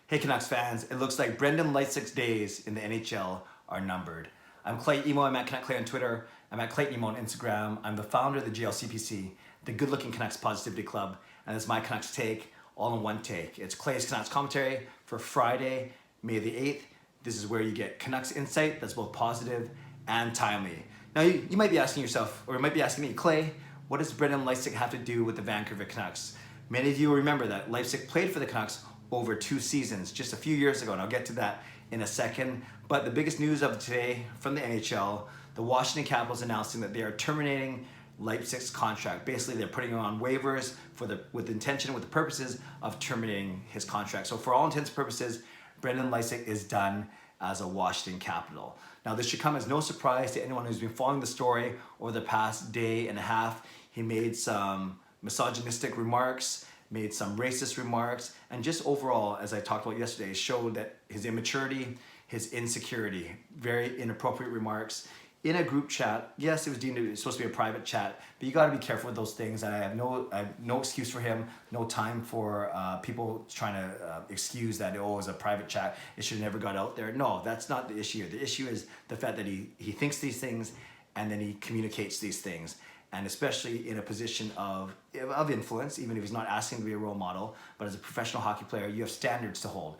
Hey Canucks fans, it looks like Brendan Leipsic's days in the NHL are numbered. I'm Clay Emo, I'm at Canuck Clay on Twitter, I'm at Clay Emo on Instagram, I'm the founder of the GLCPC, the Good Looking Canucks Positivity Club, and it's my Canucks take, all in one take. It's Clay's Canucks commentary for Friday, May the 8th. This is where you get Canucks insight that's both positive and timely. Now you might be asking yourself, or you might be asking me, Clay, what does Brendan Leipsic have to do with the Vancouver Canucks? Many of you will remember that Leipsic played for the Canucks over 2 seasons, just a few years ago, and I'll get to that in a second. But the biggest news of today from the NHL, the Washington Capitals announcing that they are terminating Leipzig's contract. Basically, they're putting him on waivers with the purposes of terminating his contract. So for all intents and purposes, Brendan Leipsic is done as a Washington Capital. Now, this should come as no surprise to anyone who's been following the story over the past day and a half. He made some misogynistic remarks, made some racist remarks, and just overall, as I talked about yesterday, showed that his immaturity, his insecurity, very inappropriate remarks in a group chat. Yes, it was supposed to be a private chat, but you got to be careful with those things. And I have no excuse for him, no time for people trying to excuse that, oh, it was a private chat, it should have never got out there. No, that's not the issue. The issue is the fact that he thinks these things and then he communicates these things. And especially in a position of influence, even if he's not asking to be a role model, but as a professional hockey player, you have standards to hold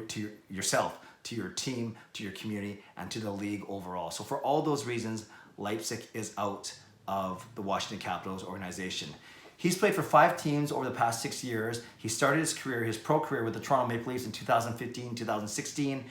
to yourself, to your team, to your community, and to the league overall. So for all those reasons, Leipsic is out of the Washington Capitals organization. He's played for 5 teams over the past 6 years. He started his pro career with the Toronto Maple Leafs in 2015, 2016.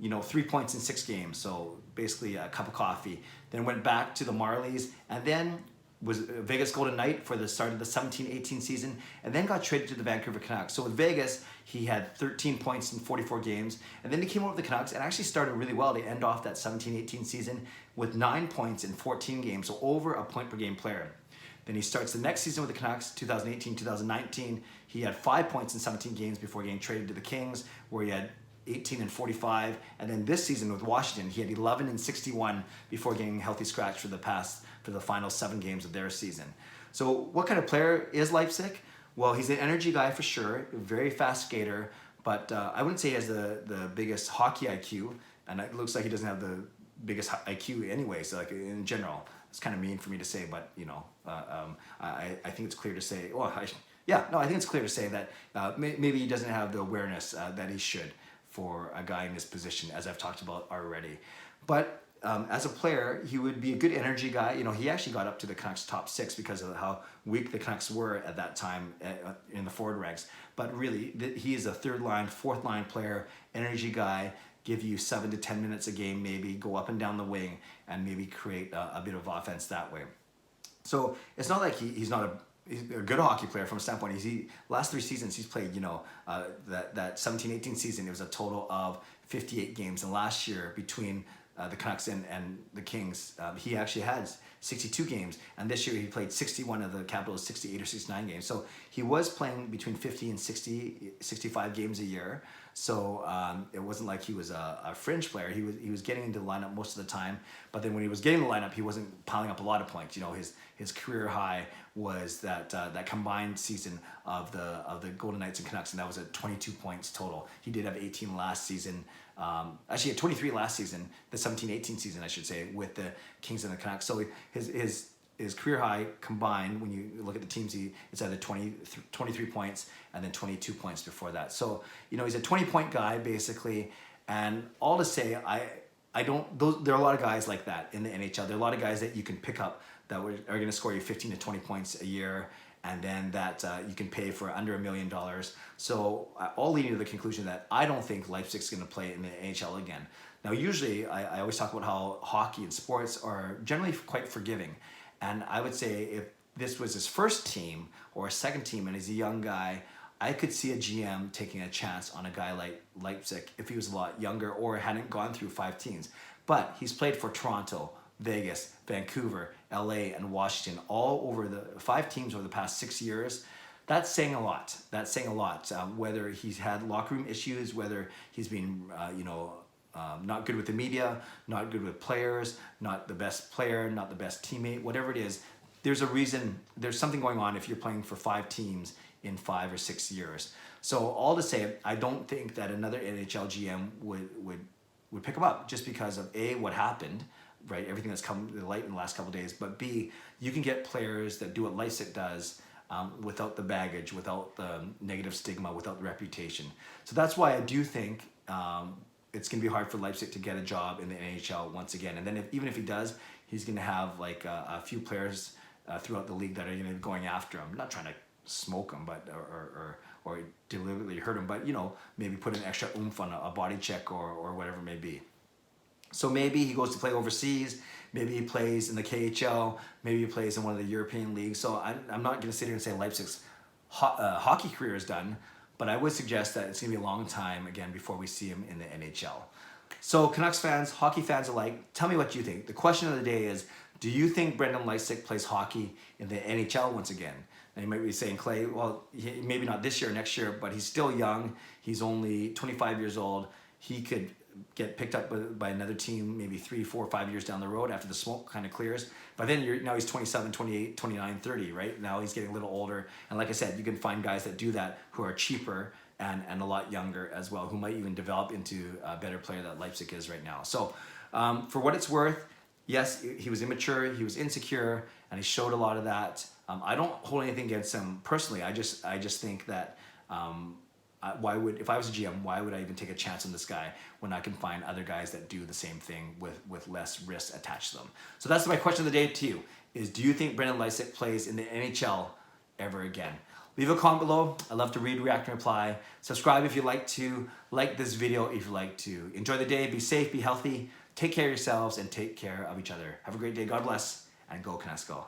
3 points in 6 games, so basically a cup of coffee. Then went back to the Marlies, and then was Vegas Golden Knight for the start of the 17-18 season, and then got traded to the Vancouver Canucks. So with Vegas, he had 13 points in 44 games, and then he came over to the Canucks and actually started really well to end off that 17-18 season with 9 points in 14 games, so over a point per game player. Then he starts the next season with the Canucks, 2018-2019. He had 5 points in 17 games before getting traded to the Kings, where he had 18 and 45, and then this season with Washington, he had 11 and 61 before getting healthy scratch for the final 7 games of their season. So what kind of player is Leipsic? Well, he's an energy guy for sure, a very fast skater, but I wouldn't say he has the biggest hockey IQ, and it looks like he doesn't have the biggest IQ anyway, so like in general. It's kind of mean for me to say, but I think it's clear to say, I think it's clear to say that maybe he doesn't have the awareness that he should for a guy in this position, as I've talked about already. But as a player, he would be a good energy guy. He actually got up to the Canucks top 6 because of how weak the Canucks were at that time in the forward ranks. But really, he is a 3rd line, 4th line player, energy guy, give you 7 to 10 minutes a game, maybe go up and down the wing and maybe create a bit of offense that way. So it's not like he's a good hockey player from a standpoint. Last 3 seasons he's played, that 17-18 season, it was a total of 58 games. And last year between the Canucks and the Kings, he actually had 62 games. And this year he played 61 of the Capitals' 68 or 69 games. So he was playing between 50 and 65 games a year. So it wasn't like he was a fringe player. He was getting into the lineup most of the time. But then when he was getting the lineup, he wasn't piling up a lot of points. His career high was that combined season of the Golden Knights and Canucks, and that was at 22 points total. He did have 18 last season. Actually, he had 23 last season, the 17-18 season, I should say, with the Kings and the Canucks. So his career high combined, when you look at the teams, it's either 23 points and then 22 points before that. So he's a 20-point guy basically, and all to say, there are a lot of guys like that in the NHL. There are a lot of guys that you can pick up that are going to score you 15 to 20 points a year, and then that you can pay for under $1 million. So all leading to the conclusion that I don't think Leipzig's going to play in the NHL again. Now, usually I always talk about how hockey and sports are generally quite forgiving. And I would say if this was his first team or a second team and he's a young guy, I could see a GM taking a chance on a guy like Leipsic if he was a lot younger or hadn't gone through 5 teams. But he's played for Toronto, Vegas, Vancouver, LA, and Washington, all over the 5 teams over the past 6 years. That's saying a lot. Whether he's had locker room issues, whether he's been, not good with the media, not good with players, not the best player, not the best teammate, whatever it is, there's a reason, there's something going on if you're playing for 5 teams in 5 or 6 years. So all to say, I don't think that another NHL GM would pick him up just because of A, what happened, right? Everything that's come to light in the last couple of days. But B, you can get players that do what Leipsic does without the baggage, without the negative stigma, without the reputation. So that's why I do think it's going to be hard for Leipsic to get a job in the NHL once again. And then even if he does, he's going to have like a few players throughout the league that are going to be going after him. I'm not trying to smoke him, but or deliberately hurt him, but maybe put an extra oomph on a body check or whatever it may be. So maybe he goes to play overseas, maybe he plays in the KHL, maybe he plays in one of the European leagues. So I'm not going to sit here and say Leipzig's hockey career is done, but I would suggest that it's going to be a long time again before we see him in the NHL. So Canucks fans, hockey fans alike, tell me what you think. The question of the day is, do you think Brendan Leipsic plays hockey in the NHL once again? And you might be saying, Clay, well, maybe not this year or next year, but he's still young. He's only 25 years old. He could get picked up by another team maybe 3, 4, 5 years down the road after the smoke kind of clears. But then now he's 27, 28, 29, 30, right? Now he's getting a little older. And like I said, you can find guys that do that who are cheaper and a lot younger as well, who might even develop into a better player that Leipsic is right now. So for what it's worth, yes, he was immature, he was insecure, and he showed a lot of that. I don't hold anything against him personally. I just think that if I was a GM, why would I even take a chance on this guy when I can find other guys that do the same thing with less risk attached to them? So that's my question of the day to you, is do you think Brendan Leipsic plays in the NHL ever again? Leave a comment below. I love to read, react, and reply. Subscribe if you like to. Like this video if you like to. Enjoy the day. Be safe. Be healthy. Take care of yourselves and take care of each other. Have a great day. God bless. And go Canucks go.